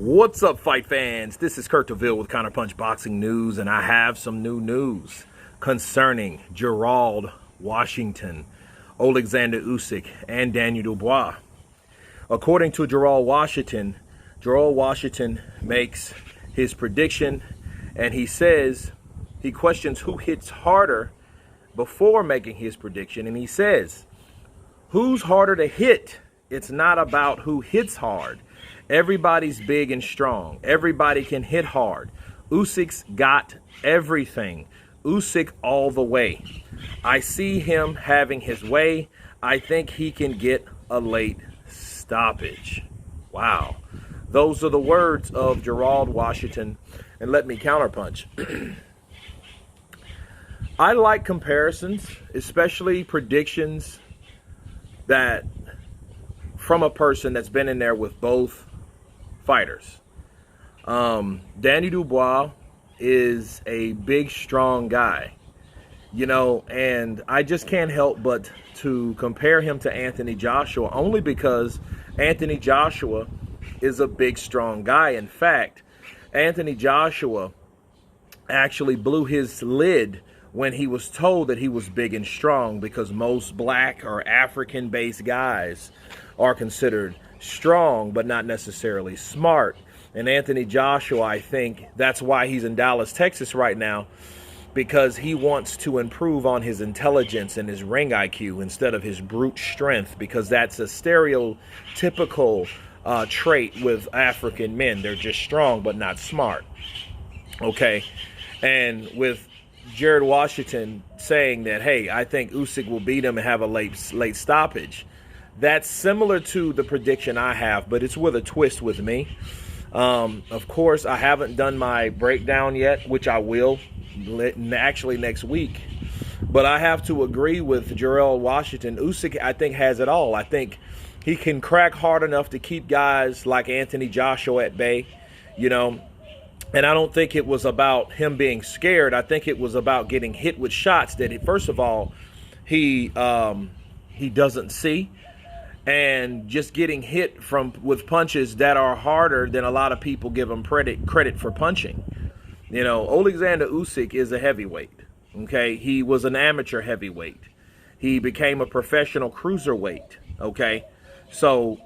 What's up, fight fans? This is Kurt DeVille with Counterpunch Boxing News, and I have some new news concerning Gerald Washington, Oleksandr Usyk, and Daniel Dubois. According to Gerald Washington makes his prediction, and he says he questions who hits harder before making his prediction, and he says, who's harder to hit? It's not about who hits hard. Everybody's big and strong. Everybody can hit hard. Usyk's got everything. Usyk all the way. I see him having his way. I think he can get a late stoppage. Wow. Those are the words of Gerald Washington. And let me counterpunch. I like comparisons, especially predictions that from a person that's been in there with both fighters. Daniel Dubois is a big, strong guy, you know, and I just can't help but to compare him to Anthony Joshua, only because Anthony Joshua is a big, strong guy. In fact, Anthony Joshua actually blew his lid when he was told that he was big and strong, because most black or African-based guys are considered strong but not necessarily smart. And Anthony Joshua, I think that's why he's in Dallas, Texas right now, because he wants to improve on his intelligence and his ring IQ instead of his brute strength, because that's a stereotypical trait with African men. They're just strong but not smart. Okay, and with Jared Washington saying that, hey, I think Usyk will beat him and have a late stoppage, that's similar to the prediction I have, but it's with a twist with me. Of course, I haven't done my breakdown yet, which I will actually next week. But I have to agree with Gerald Washington. Usyk, I think, has it all. I think he can crack hard enough to keep guys like Anthony Joshua at bay, you know. And I don't think it was about him being scared. I think it was about getting hit with shots that, first of all, he doesn't see, and just getting hit with punches that are harder than a lot of people give him credit for punching. You know, Oleksandr Usyk is a heavyweight. Okay, he was an amateur heavyweight. He became a professional cruiserweight. Okay, so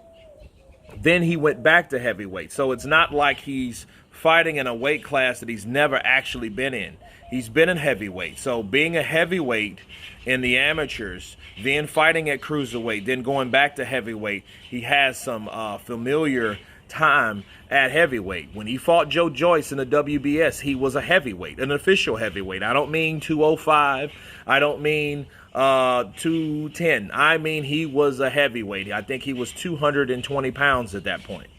then he went back to heavyweight. So it's not like he's fighting in a weight class that he's never actually been in. He's been in heavyweight. So being a heavyweight in the amateurs, then fighting at cruiserweight, then going back to heavyweight, he has some familiar time at heavyweight. When he fought Joe Joyce in the WBS, he was a heavyweight, an official heavyweight. I don't mean 205. I don't mean 210. I mean he was a heavyweight. I think he was 220 pounds at that point.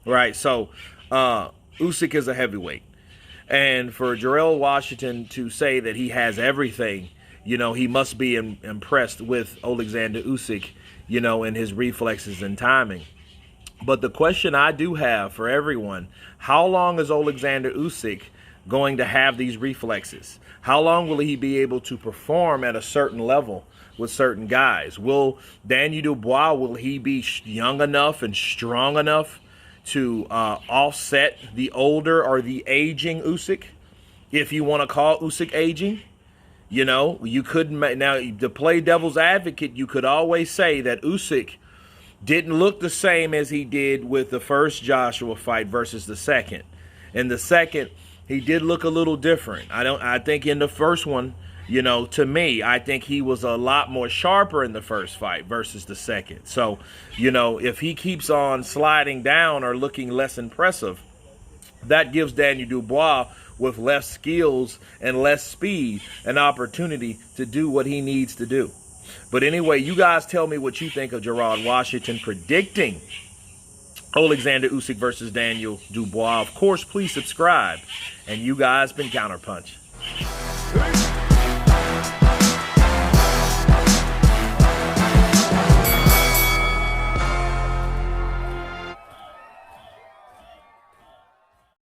Right? So Usyk is a heavyweight. And for Gerald Washington to say that he has everything, you know, he must be impressed with Oleksandr Usyk, you know, and his reflexes and timing. But the question I do have for everyone, how long is Oleksandr Usyk going to have these reflexes? How long will he be able to perform at a certain level with certain guys? Will Daniel Dubois, will he be young enough and strong enough to offset the older or the aging Usyk, if you want to call Usyk aging? You know, you couldn't. Now, to play devil's advocate, you could always say that Usyk didn't look the same as he did with the first Joshua fight versus the second. In the second, he did look a little different. I think in the first one, you know, to me, I think he was a lot more sharper in the first fight versus the second. So, you know, if he keeps on sliding down or looking less impressive, that gives Daniel Dubois, with less skills and less speed, an opportunity to do what he needs to do. But anyway, you guys tell me what you think of Gerald Washington predicting Oleksandr Usyk versus Daniel Dubois. Of course, please subscribe. And you guys been Counterpunch.